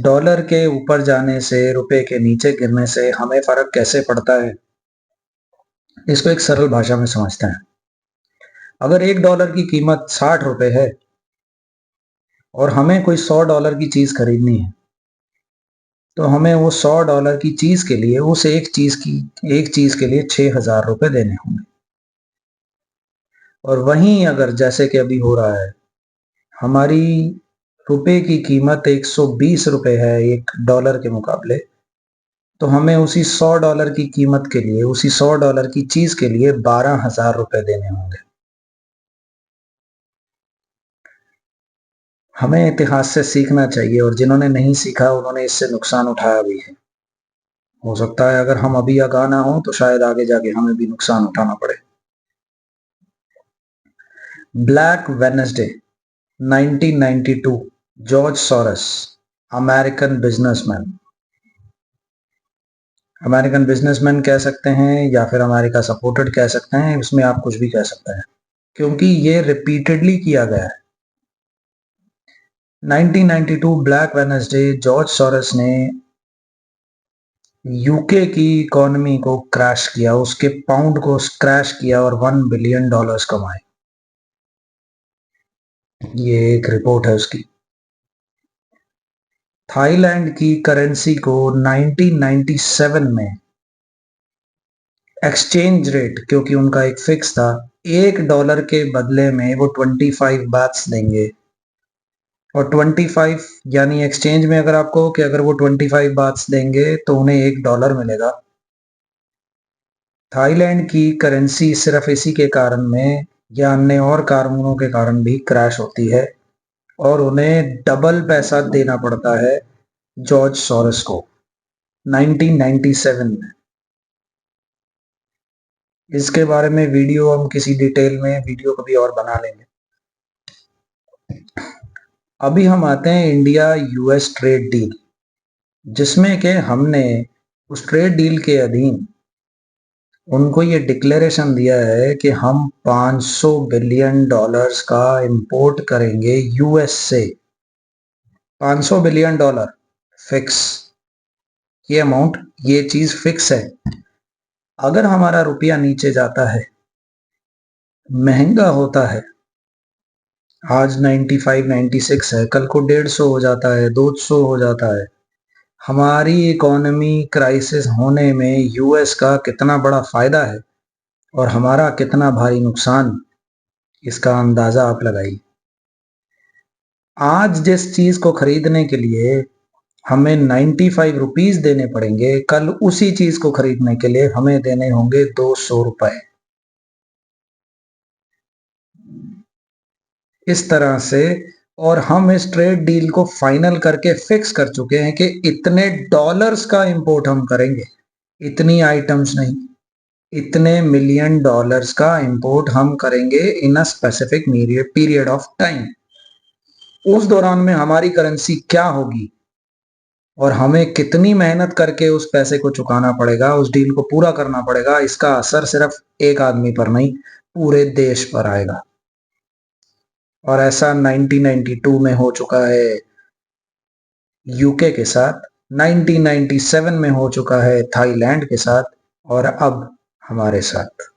Dollar के ऊपर जाने से, रुपए के नीचे गिरने से हमें फर्क कैसे पड़ता है, इसको एक सरल भाषा में समझते हैं। अगर $1 की कीमत 60 रुपए है और हमें कोई $100 की चीज खरीदनी है, तो हमें वो $100 की चीज के लिए, उस एक चीज के लिए 6,000 रुपए देने होंगे। और वहीं अगर जैसे कि अभी हो रहा है, हमारी रुपए की कीमत 120 रुपए है $1 के मुकाबले, तो हमें उसी $100 की कीमत के लिए, उसी $100 की चीज के लिए 12,000 रुपए देने होंगे। हमें इतिहास से सीखना चाहिए, और जिन्होंने नहीं सीखा उन्होंने इससे नुकसान उठाया भी है। हो सकता है अगर हम अभी आगाह ना हो तो शायद आगे जाके हमें भी नुकसान उठाना पड़े। Black Wednesday 1992, George Soros, American businessman कह सकते हैं या फिर अमेरिका सपोर्टेड कह सकते हैं, इसमें आप कुछ भी कह सकते हैं, क्योंकि ये रिपीटेडली किया गया है। 1992 ब्लैक वेडनेसडे, जॉर्ज सोरस ने यूके की इकोनॉमी को क्रैश किया, उसके पाउंड को क्रैश किया और $1 बिलियन कमाए। ये एक रिपोर्ट है उसकी। थाईलैंड की करेंसी को 1997 में एक्सचेंज रेट, क्योंकि उनका एक फिक्स था, $1 के बदले में वो 25 बाट्स देंगे। और 25 यानी एक्सचेंज में अगर आपको कि अगर वो 25 बाट्स देंगे तो उन्हें $1 मिलेगा। थाईलैंड की करेंसी सिर्फ इसी के कारण में या अन्य और कारणों के कारण भी क्रैश होती है और उन्हें डबल पैसा देना पड़ता है जॉर्ज सोरस को 1997 में। इसके बारे में वीडियो हम किसी डिटेल में वीडियो कभी और बना लेंगे। अभी हम आते हैं इंडिया यूएस ट्रेड डील, जिसमें कि हमने उस ट्रेड डील के अधीन उनको ये डिक्लेरेशन दिया है कि हम $500 बिलियन का इंपोर्ट करेंगे यूएस से। $500 बिलियन फिक्स, ये अमाउंट, ये चीज फिक्स है। अगर हमारा रुपया नीचे जाता है, महंगा होता है, आज 95 96 है, कल को 150 हो जाता है, 200 हो जाता है, हमारी इकोनॉमी क्राइसिस होने में यूएस का कितना बड़ा फायदा है और हमारा कितना भारी नुकसान, इसका अंदाजा आप लगाइए। आज जिस चीज को खरीदने के लिए हमें 95 रुपीज देने पड़ेंगे, कल उसी चीज को खरीदने के लिए हमें देने होंगे 200 रुपए। इस तरह से, और हम इस ट्रेड डील को फाइनल करके फिक्स कर चुके हैं कि इतने डॉलर्स का इंपोर्ट हम करेंगे, इतनी आइटम्स नहीं, इतने $1 मिलियन का इंपोर्ट हम करेंगे in a specific period of time. उस दौरान में हमारी करेंसी क्या होगी और हमें कितनी मेहनत करके उस पैसे को चुकाना पड़ेगा, उस डील को पूरा करना पड़ेगा, इसका असर सिर्फ एक आदमी पर नहीं, पूरे देश पर आएगा। और ऐसा 1992 में हो चुका है यूके के साथ, 1997 में हो चुका है थाईलैंड के साथ, और अब हमारे साथ।